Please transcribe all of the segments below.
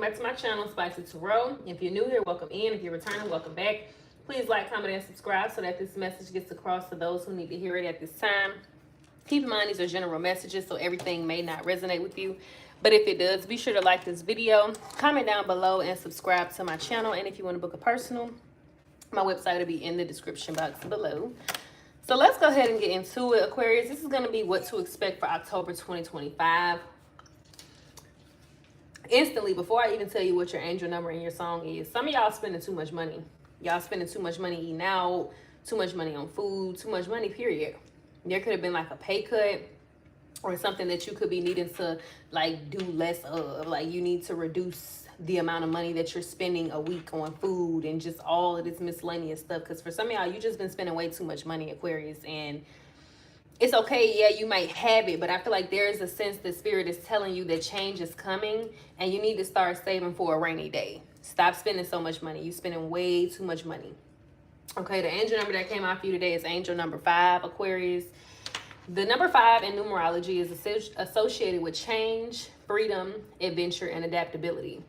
welcome back to my channel, Spicy Tarot. If you're new here, welcome in. If you're returning, welcome back. Please like, comment, and subscribe so that this message gets across to those who need to hear it at this time. Keep in mind these are general messages, so everything may not resonate with you. But if it does, be sure to like this video, comment down below, and subscribe to my channel. And if you want to book a personal, my website will be in the description box below. So let's go ahead and get into it, Aquarius. This is going to be what to expect for October 2025. Instantly, before I even tell you what your angel number in your song is, some of y'all spending too much money. Y'all spending too much money eating out, too much money on food, too much money, period. There could have been like a pay cut or something that you could be needing to like do less of. Like you need to reduce the amount of money that you're spending a week on food and just all of this miscellaneous stuff. Because for some of y'all, you just been spending way too much money, Aquarius, and it's okay, yeah, you might have it, but I feel like there is a sense that Spirit is telling you that change is coming and you need to start saving for a rainy day. Stop spending so much money. You're spending way too much money. Okay, the angel number that came out for you today is angel number 5, Aquarius. The number 5 in numerology is associated with change, freedom, adventure, and adaptability.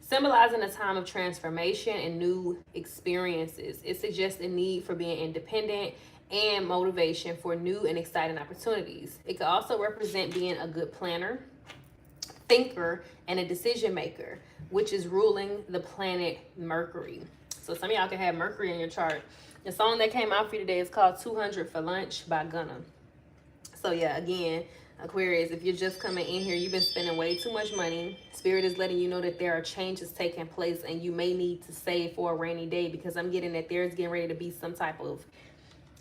Symbolizing a time of transformation and new experiences. It suggests a need for being independent and motivation for new and exciting opportunities. It could also represent being a good planner, thinker, and a decision maker, which is ruling the planet Mercury. So some of y'all can have Mercury in your chart. The song that came out for you today is called 200 for Lunch by Gunna. So yeah, again, Aquarius, if you're just coming in here, you've been spending way too much money. Spirit is letting you know that there are changes taking place and you may need to save for a rainy day, because I'm getting that there's getting ready to be some type of,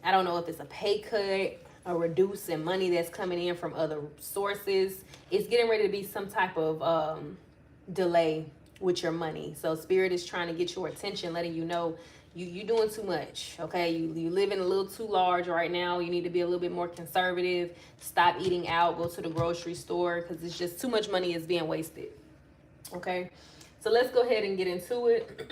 I don't know if it's a pay cut, a reduce in money that's coming in from other sources. It's getting ready to be some type of delay with your money. So Spirit is trying to get your attention, letting you know you doing too much, okay? You living a little too large right now. You need to be a little bit more conservative. Stop eating out. Go to the grocery store, because it's just too much money is being wasted, okay? So let's go ahead and get into it.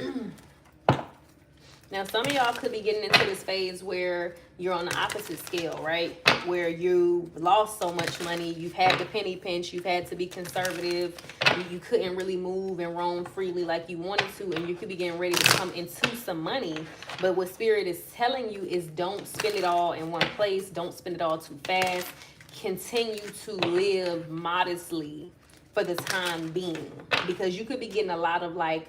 Now, some of y'all could be getting into this phase where you're on the opposite scale, right? Where you lost so much money, you've had the penny pinch, you've had to be conservative, you couldn't really move and roam freely like you wanted to, and you could be getting ready to come into some money. But what Spirit is telling you is don't spend it all in one place. Don't spend it all too fast. Continue to live modestly for the time being, because you could be getting a lot of like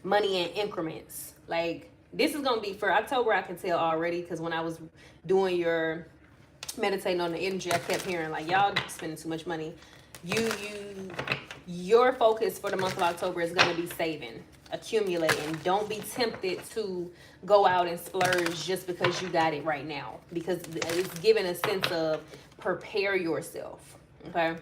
money in increments. Like, this is going to be for October, I can tell already, because when I was doing your meditating on the energy, I kept hearing like, y'all spending too much money. Your focus for the month of October is going to be saving, accumulating. Don't be tempted to go out and splurge just because you got it right now, because it's giving a sense of prepare yourself, okay?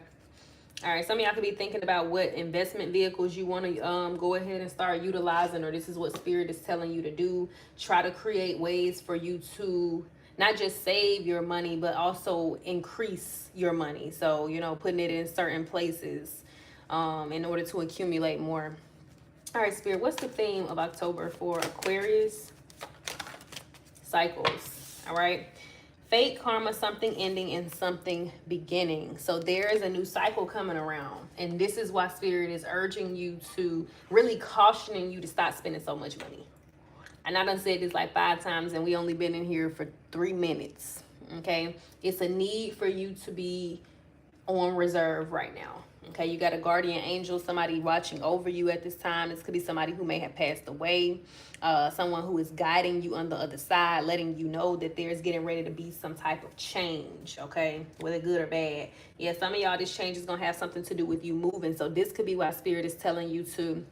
All right, some of y'all could be thinking about what investment vehicles you want to go ahead and start utilizing, or this is what Spirit is telling you to do. Try to create ways for you to not just save your money, but also increase your money. So, you know, putting it in certain places in order to accumulate more. All right, Spirit, what's the theme of October for Aquarius? Cycles, all right? Fate, karma, something ending and something beginning. So there is a new cycle coming around. And this is why Spirit is urging you to, really cautioning you to stop spending so much money. And I done said this like 5 times and we only been in here for 3 minutes, okay? It's a need for you to be on reserve right now. Okay, you got a guardian angel, somebody watching over you at this time. This could be somebody who may have passed away, someone who is guiding you on the other side, letting you know that there's getting ready to be some type of change, okay, whether good or bad. Yeah, some of y'all, this change is going to have something to do with you moving. So this could be why Spirit is telling you to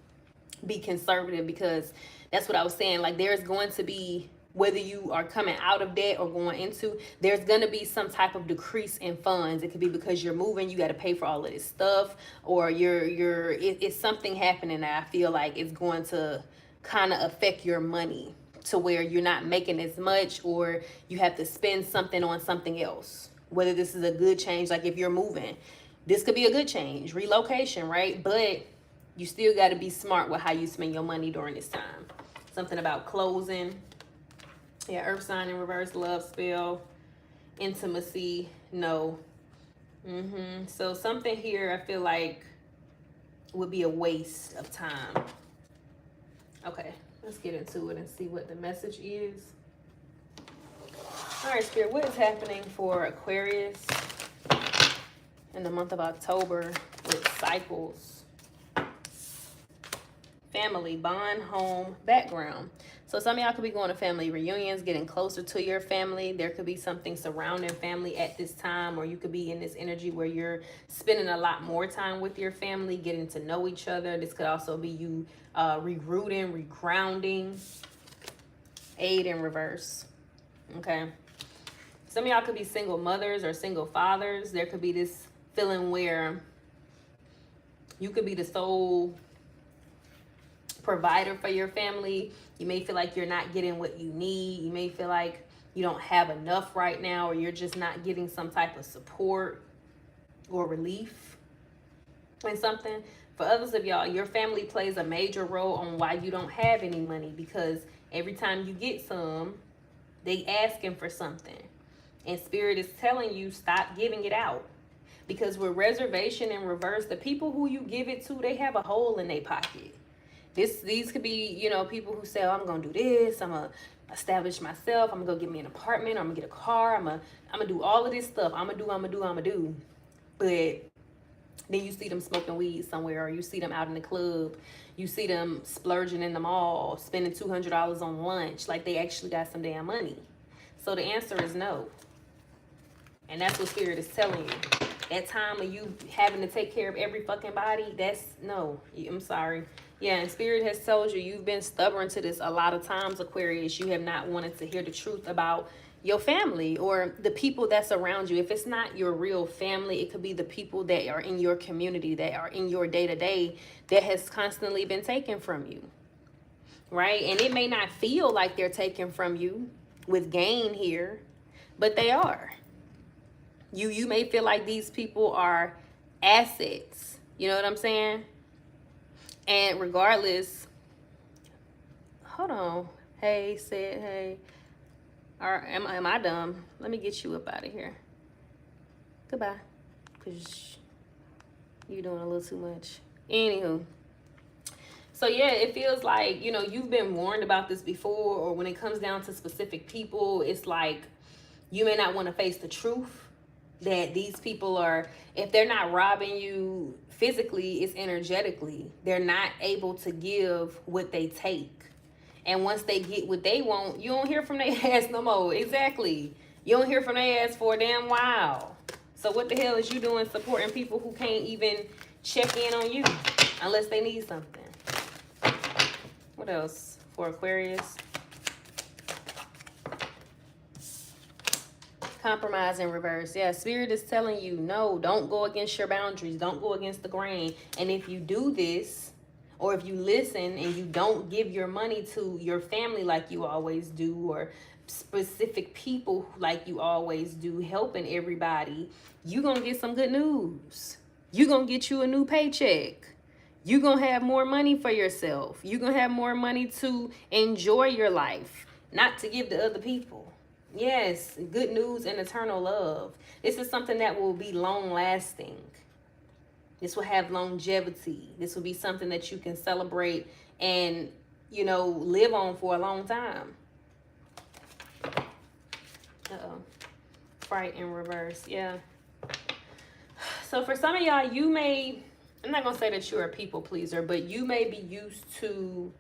be conservative, because that's what I was saying. Like, there's going to be, whether you are coming out of debt or going into, there's going to be some type of decrease in funds. It could be because you're moving, you got to pay for all of this stuff, or it's something happening that I feel like it's going to kind of affect your money to where you're not making as much, or you have to spend something on something else. Whether this is a good change, like if you're moving, this could be a good change, relocation, right? But you still got to be smart with how you spend your money during this time. Something about closing. Yeah, earth sign in reverse, love spell, intimacy, no. So something here, I feel like would be a waste of time. Okay, let's get into it and see what the message is. All right, Spirit, what is happening for Aquarius in the month of October with cycles? Family, bond, home, background. So some of y'all could be going to family reunions, getting closer to your family. There could be something surrounding family at this time, or you could be in this energy where you're spending a lot more time with your family, getting to know each other. This could also be you rerouting, regrounding. Aid in reverse. Okay. Some of y'all could be single mothers or single fathers. There could be this feeling where you could be the sole provider for your family. You may feel like you're not getting what you need. You may feel like you don't have enough right now, or you're just not getting some type of support or relief in something. For others of y'all, your family plays a major role on why you don't have any money, because every time you get some, they asking for something. And Spirit is telling you, stop giving it out. Because with reservation in reverse, the people who you give it to, they have a hole in their pocket. These could be, you know, people who say, oh, I'm going to do this. I'm going to establish myself. I'm going to go get me an apartment. I'm going to get a car. I'm going to do all of this stuff. I'm going to do. But then you see them smoking weed somewhere, or you see them out in the club. You see them splurging in the mall, spending $200 on lunch. Like they actually got some damn money. So the answer is no. And that's what Spirit is telling you. That time of you having to take care of every fucking body, that's no. I'm sorry. Yeah, and Spirit has told you, you've been stubborn to this a lot of times, Aquarius. You have not wanted to hear the truth about your family or the people that's around you. If it's not your real family, it could be the people that are in your community, that are in your day-to-day, that has constantly been taken from you, right? And it may not feel like they're taken from you with gain here, but they are. You may feel like these people are assets. You know what I'm saying? And regardless, hold on. Hey, said, hey. Or am I dumb? Let me get you up out of here. Goodbye. Because you're doing a little too much. Anywho. So, yeah, it feels like, you know, you've been warned about this before, or when it comes down to specific people, it's like you may not want to face the truth that these people are, if they're not robbing you physically, it's energetically. They're not able to give what they take. And once they get what they want, you don't hear from their ass no more. Exactly. You don't hear from their ass for a damn while. So what the hell is you doing supporting people who can't even check in on you unless they need something? What else for Aquarius? Compromise in reverse. Yeah, Spirit is telling you, no, don't go against your boundaries. Don't go against the grain. And if you do this, or if you listen and you don't give your money to your family like you always do, or specific people like you always do, helping everybody, you're going to get some good news. You're going to get you a new paycheck. You're going to have more money for yourself. You're going to have more money to enjoy your life, not to give to other people. Yes, good news and eternal love. This is something that will be long lasting. This will have longevity. This will be something that you can celebrate and, you know, live on for a long time. Uh-oh. Fright in reverse. Yeah. So for some of y'all, you may, I'm not going to say that you're a people pleaser, but you may be used to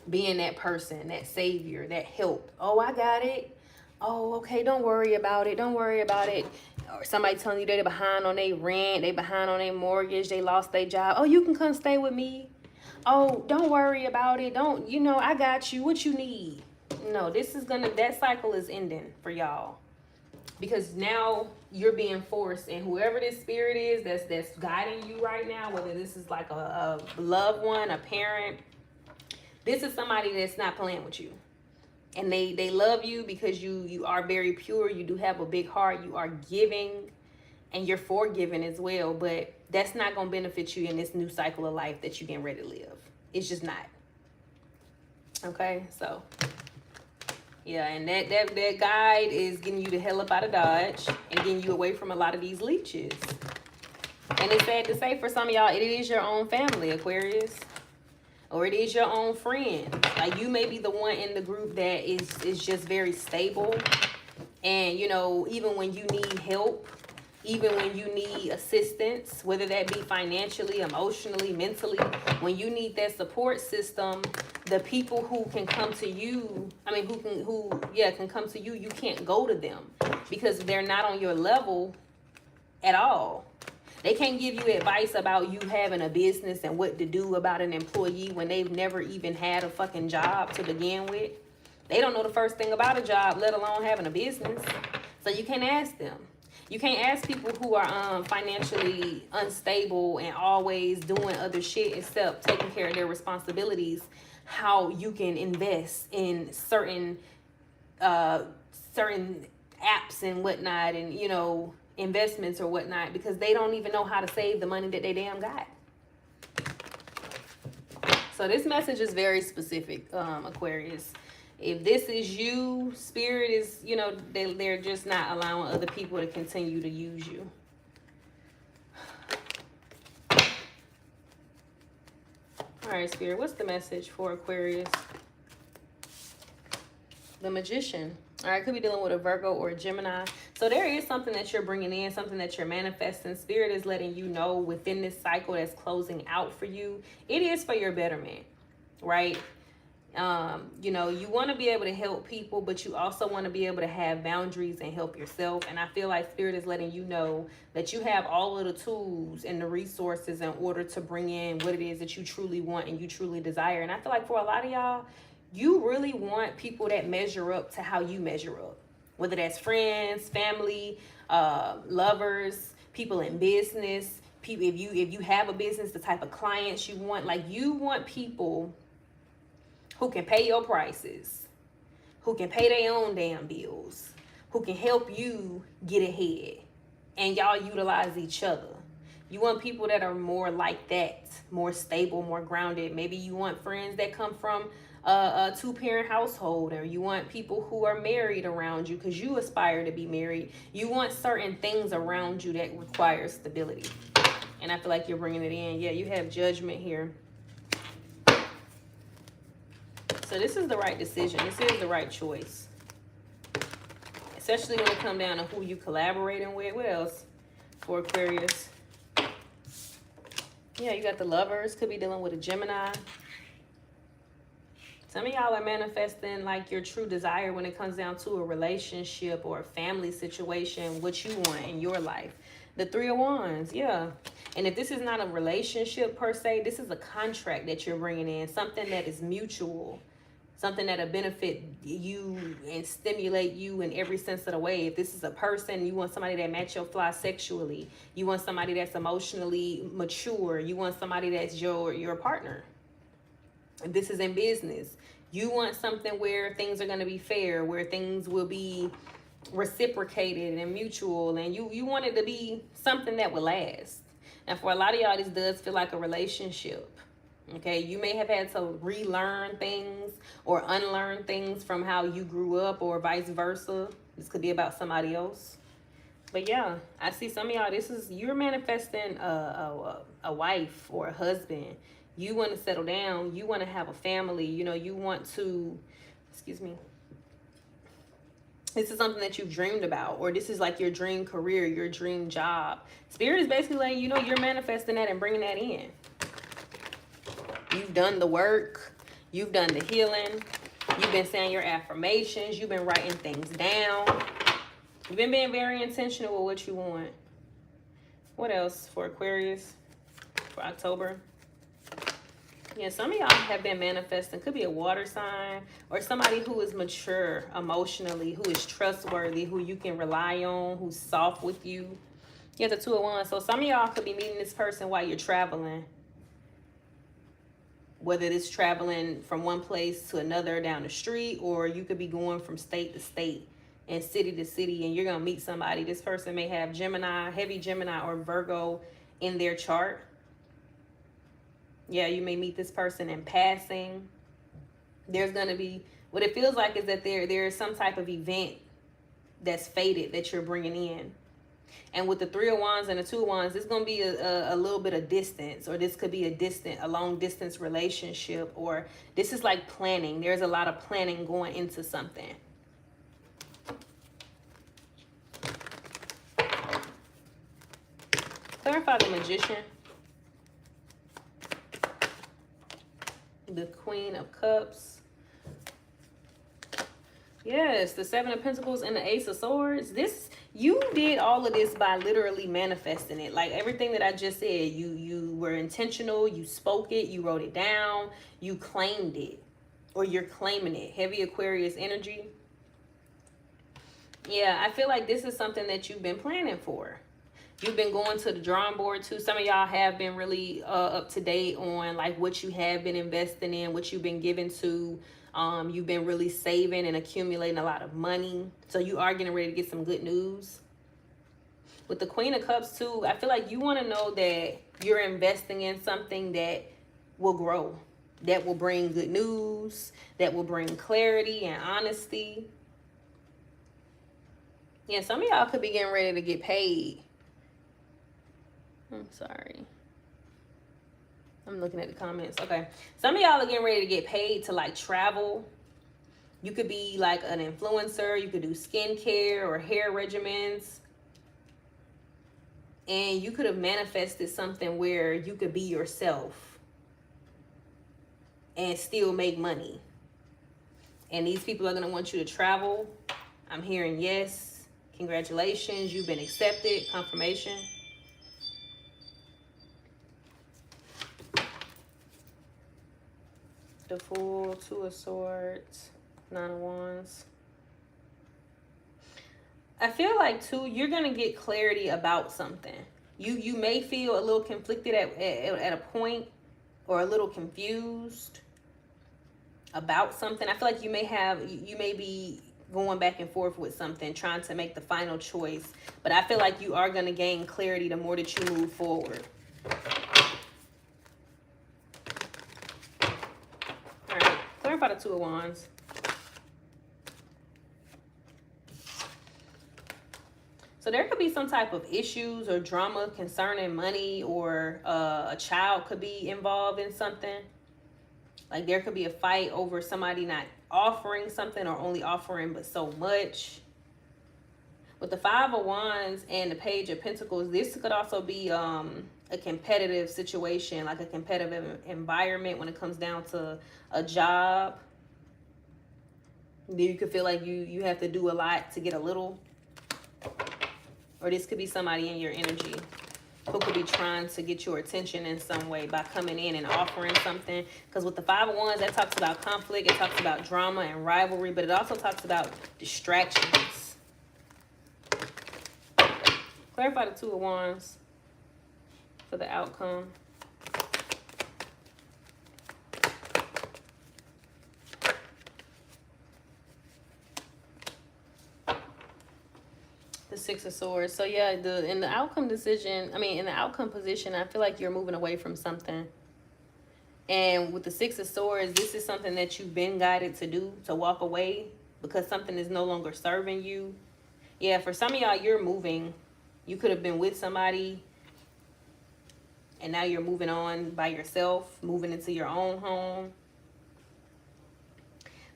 being that person, that savior, that help. Oh, I got it. Oh, okay, don't worry about it. Don't worry about it. Or somebody telling you they're behind on their rent, they behind on their mortgage, they lost their job. Oh, you can come stay with me. Oh, don't worry about it. Don't, you know, I got you. What you need? No, this is gonna, that cycle is ending for y'all. Because now you're being forced, and whoever this spirit is that's guiding you right now, whether this is like a loved one, a parent, this is somebody that's not playing with you. And they love you because you are very pure. You do have a big heart. You are giving, and you're forgiving as well. But that's not going to benefit you in this new cycle of life that you're getting ready to live. It's just not. Okay, so yeah, and that guide is getting you the hell up out of Dodge and getting you away from a lot of these leeches. And it's sad to say for some of y'all, it is your own family, Aquarius. Or it is your own friend. Like, you may be the one in the group that is just very stable. And, you know, even when you need help, even when you need assistance, whether that be financially, emotionally, mentally, when you need that support system, the people who can come to you, can come to you, you can't go to them because they're not on your level at all. They can't give you advice about you having a business and what to do about an employee when they've never even had a fucking job to begin with. They don't know the first thing about a job, let alone having a business. So you can't ask them. You can't ask people who are financially unstable and always doing other shit except taking care of their responsibilities how you can invest in certain apps and whatnot, and, you know, investments or whatnot, because they don't even know how to save the money that they damn got. So this message is very specific, Aquarius. If this is you, Spirit is, you know, they're just not allowing other people to continue to use you. All right, Spirit, what's the message for Aquarius? The Magician. All right, could be dealing with a Virgo or a Gemini. So there is something that you're bringing in, something that you're manifesting. Spirit is letting you know within this cycle that's closing out for you, it is for your betterment, right? You know, you want to be able to help people, but you also want to be able to have boundaries and help yourself. And I feel like Spirit is letting you know that you have all of the tools and the resources in order to bring in what it is that you truly want and you truly desire. And I feel like for a lot of y'all, you really want people that measure up to how you measure up, whether that's friends, family, lovers, people in business, people, if you have a business, the type of clients you want. Like, you want people who can pay your prices, who can pay their own damn bills, who can help you get ahead, and y'all utilize each other. You want people that are more like that, more stable, more grounded. Maybe you want friends that come from a two-parent household, or you want people who are married around you because you aspire to be married. You want certain things around you that require stability. And I feel like you're bringing it in. Yeah, you have Judgment here. So this is the right decision. This is the right choice. Especially when it comes down to who you collaborating with. What else for Aquarius? Yeah, you got the Lovers. Could be dealing with a Gemini. Some of y'all are manifesting like your true desire when it comes down to a relationship or a family situation, what you want in your life. The Three of Wands, yeah. And if this is not a relationship per se, this is a contract that you're bringing in, something that is mutual, something that'll benefit you and stimulate you in every sense of the way. If this is a person, you want somebody that match your fly sexually. You want somebody that's emotionally mature. You want somebody that's your partner. If this is in business, you want something where things are going to be fair, where things will be reciprocated and mutual, and you want it to be something that will last. And for a lot of y'all, this does feel like a relationship. Okay, you may have had to relearn things or unlearn things from how you grew up, or vice versa. This could be about somebody else. But yeah, I see some of y'all, you're manifesting a wife or a husband. You want to settle down. You want to have a family. You know, you want to, this is something that you've dreamed about, or this is like your dream career, your dream job. Spirit is basically letting you know you're manifesting that and bringing that in. You've done the work. You've done the healing. You've been saying your affirmations. You've been writing things down. You've been being very intentional with what you want. What else for Aquarius for October? Yeah, some of y'all have been manifesting. Could be a water sign or somebody who is mature emotionally, who is trustworthy, who you can rely on, who's soft with you. You have the Two of Wands. So some of y'all could be meeting this person while you're traveling. Whether it's traveling from one place to another down the street, or you could be going from state to state and city to city, and you're going to meet somebody. This person may have Gemini, heavy Gemini or Virgo in their chart. Yeah, you may meet this person in passing. There's going to be, what it feels like is that there is some type of event that's fated that you're bringing in. And with the Three of Wands and the Two of Wands, it's going to be a little bit of distance, or this could be a long distance relationship, or this is like planning. There's a lot of planning going into something. Clarify the Magician. The Queen of Cups. Yes, the Seven of Pentacles and the Ace of Swords. You did all of this by literally manifesting it. Like everything that I just said, you were intentional, you spoke it, you wrote it down, you claimed it, or you're claiming it. Heavy Aquarius energy. Yeah, I feel like this is something that you've been planning for. You've been going to the drawing board too. Some of y'all have been really up to date on like what you have been investing in, what you've been giving to. You've been really saving and accumulating a lot of money. So you are getting ready to get some good news. With the Queen of Cups too, I feel like you want to know that you're investing in something that will grow, that will bring good news, that will bring clarity and honesty. Yeah, some of y'all could be getting ready to get paid. I'm sorry. I'm looking at the comments. Okay. Some of y'all are getting ready to get paid to like travel. You could be like an influencer. You could do skincare or hair regimens. And you could have manifested something where you could be yourself and still make money. And these people are going to want you to travel. I'm hearing yes. Congratulations. You've been accepted. Confirmation. The Fool, Two of Swords, Nine of Wands. I feel like too, you're gonna get clarity about something. You may feel a little conflicted at a point, or a little confused about something. I feel like you may be going back and forth with something, trying to make the final choice. But I feel like you are gonna gain clarity the more that you move forward. Clarify the Two of Wands. So there could be some type of issues or drama concerning money, or a child could be involved in something. Like there could be a fight over somebody not offering something, or only offering but so much. With the Five of Wands and the Page of Pentacles, this could also be a competitive situation, like a competitive environment when it comes down to a job. You could feel like you have to do a lot to get a little. Or this could be somebody in your energy who could be trying to get your attention in some way by coming in and offering something. Because with the Five of Wands, that talks about conflict. It talks about drama and rivalry, but it also talks about distractions. Clarify the Two of Wands for the outcome. The Six of Swords. So yeah, in the outcome position, I feel like you're moving away from something. And with the Six of Swords, this is something that you've been guided to do, to walk away because something is no longer serving you. Yeah, for some of y'all, you're moving. You could have been with somebody and now you're moving on by yourself, moving into your own home.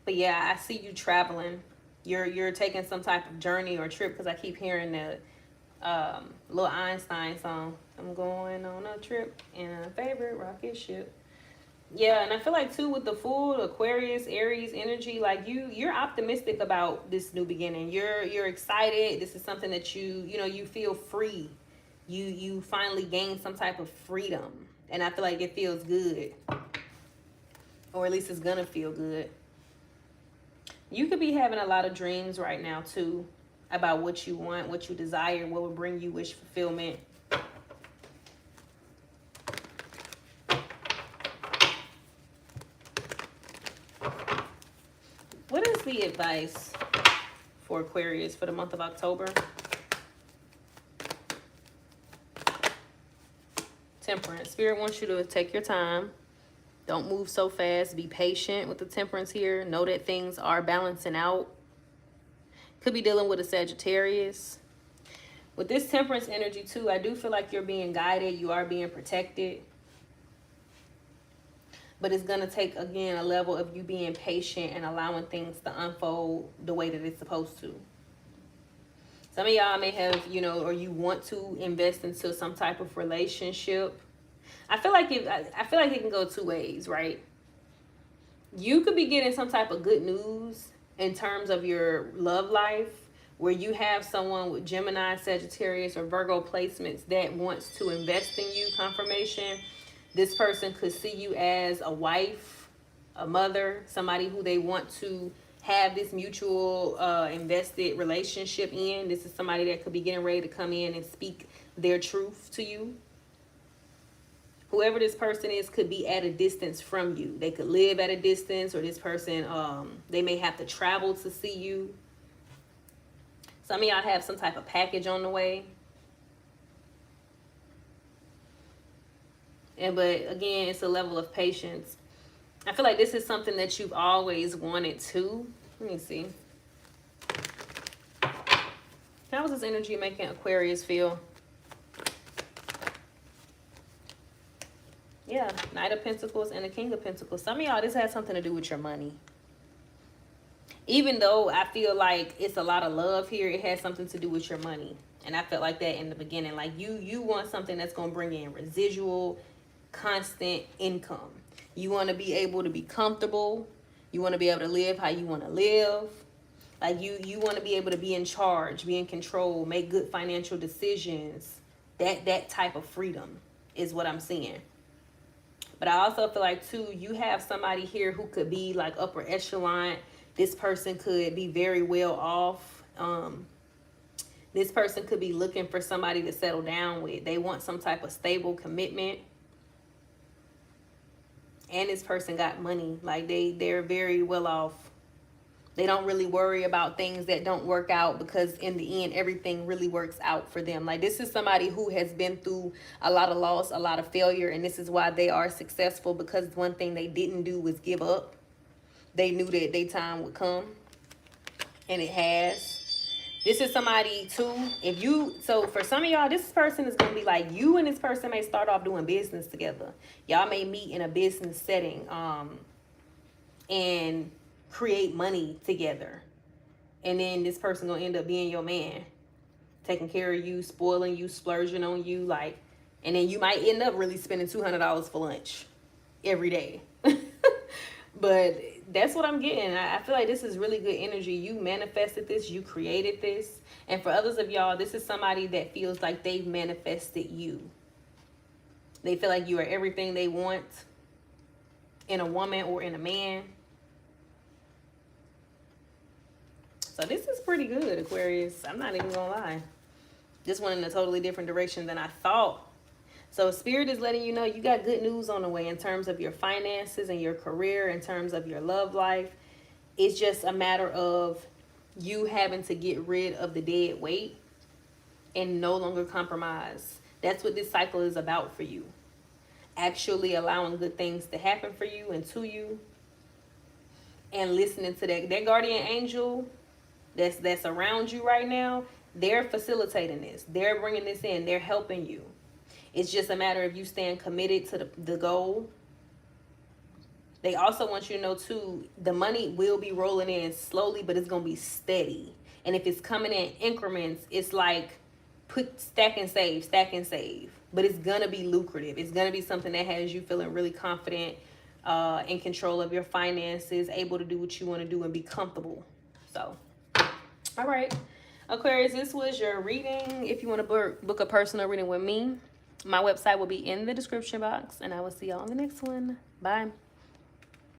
But yeah, I see you traveling. You're taking some type of journey or trip, because I keep hearing the little Einstein song. I'm going on a trip in a favorite rocket ship. Yeah, and I feel like too with the Fool, Aquarius, Aries energy, like you're optimistic about this new beginning. You're excited. This is something that you feel free. You finally gain some type of freedom, and I feel like it feels good, or at least it's gonna feel good. You could be having a lot of dreams right now too about what you want, what you desire, what will bring you wish fulfillment. What is the advice for Aquarius for the month of October? Temperance. Spirit wants you to take your time. Don't move so fast. Be patient with the Temperance here. Know that things are balancing out. Could be dealing with a Sagittarius. With this Temperance energy too, I do feel like you're being guided. You are being protected. But it's going to take, again, a level of you being patient and allowing things to unfold the way that it's supposed to. Some of y'all may have, you know, or you want to invest into some type of relationship. I feel like it can go two ways, right? You could be getting some type of good news in terms of your love life, where you have someone with Gemini, Sagittarius, or Virgo placements that wants to invest in you. Confirmation. This person could see you as a wife, a mother, somebody who they want to have this mutual invested relationship in. This is somebody that could be getting ready to come in and speak their truth to you. Whoever this person is could be at a distance from you. They could live at a distance, or this person, they may have to travel to see you. Some of y'all have some type of package on the way. But again, it's a level of patience. I feel like this is something that you've always wanted to. Let me see. How is this energy making Aquarius feel? Yeah, Knight of Pentacles and the King of Pentacles. Some of y'all, this has something to do with your money. Even though I feel like it's a lot of love here, it has something to do with your money. And I felt like that in the beginning. Like you want something that's going to bring in residual, constant income. You want to be able to be comfortable. You want to be able to live how you want to live. Like you want to be able to be in charge, be in control, make good financial decisions. That type of freedom is what I'm seeing. But I also feel like too, you have somebody here who could be like upper echelon. This person could be very well off. This person could be looking for somebody to settle down with. They want some type of stable commitment. And this person got money. Like they're very well off. They don't really worry about things that don't work out, because in the end, everything really works out for them. Like this is somebody who has been through a lot of loss, a lot of failure. And this is why they are successful, because one thing they didn't do was give up. They knew that their time would come, and it has. This is somebody too, so for some of y'all, this person is going to be like, you and this person may start off doing business together. Y'all may meet in a business setting and create money together. And then this person going to end up being your man, taking care of you, spoiling you, splurging on you. Like, and then you might end up really spending $200 for lunch every day. But that's what I'm getting. I feel like this is really good energy. You manifested this. You created this. And for others of y'all, this is somebody that feels like they've manifested you. They feel like you are everything they want in a woman or in a man. So this is pretty good, Aquarius. I'm not even going to lie. This went in a totally different direction than I thought. So Spirit is letting you know you got good news on the way in terms of your finances and your career, in terms of your love life. It's just a matter of you having to get rid of the dead weight and no longer compromise. That's what this cycle is about for you. Actually allowing good things to happen for you and to you. And listening to that guardian angel that's around you right now. They're facilitating this. They're bringing this in. They're helping you. It's just a matter of you staying committed to the goal. They also want you to know, too, the money will be rolling in slowly, but it's going to be steady. And if it's coming in increments, it's like stack and save. But it's going to be lucrative. It's going to be something that has you feeling really confident, in control of your finances, able to do what you want to do and be comfortable. So, all right. Aquarius, this was your reading. If you want to book a personal reading with me, my website will be in the description box, and I will see y'all on the next one. Bye.